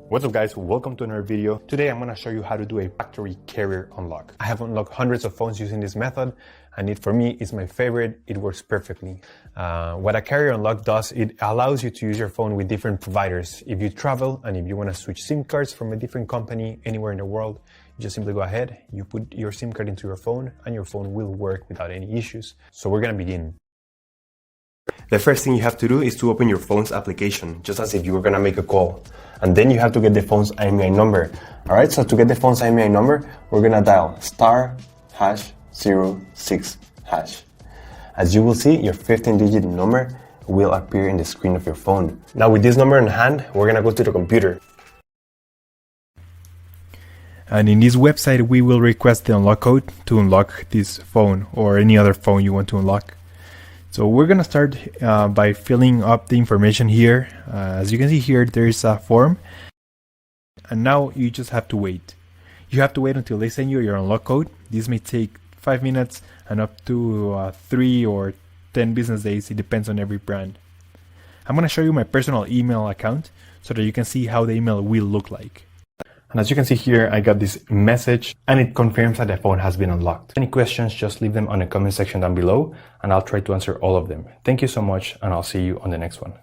What's up guys, welcome to another video. Today I'm going to show you how to do a factory carrier unlock. I have unlocked hundreds of phones using this method and for me it's my favorite. It works perfectly. What a carrier unlock does, it allows you to use your phone with different providers. If you travel and if you want to switch SIM cards from a different company anywhere in the world, you just simply go ahead, you put your SIM card into your phone and your phone will work without any issues. So we're going to begin. The first thing you have to do is to open your phone's application, just as if you were going to make a call. And then you have to get the phone's IMEI number. Alright, so to get the phone's IMEI number, we're going to dial *#06#. As you will see, your 15-digit number will appear in the screen of your phone. Now with this number in hand, we're going to go to the computer. And in this website, we will request the unlock code to unlock this phone or any other phone you want to unlock. So we're going to start by filling up the information here. As you can see here, there is a form. And now you just have to wait. You have to wait until they send you your unlock code. This may take 5 minutes and up to 3 or 10 business days. It depends on every brand. I'm going to show you my personal email account so that you can see how the email will look like. And as you can see here, I got this message and it confirms that the phone has been unlocked. Any questions, just leave them on the comment section down below and I'll try to answer all of them. Thank you so much and I'll see you on the next one.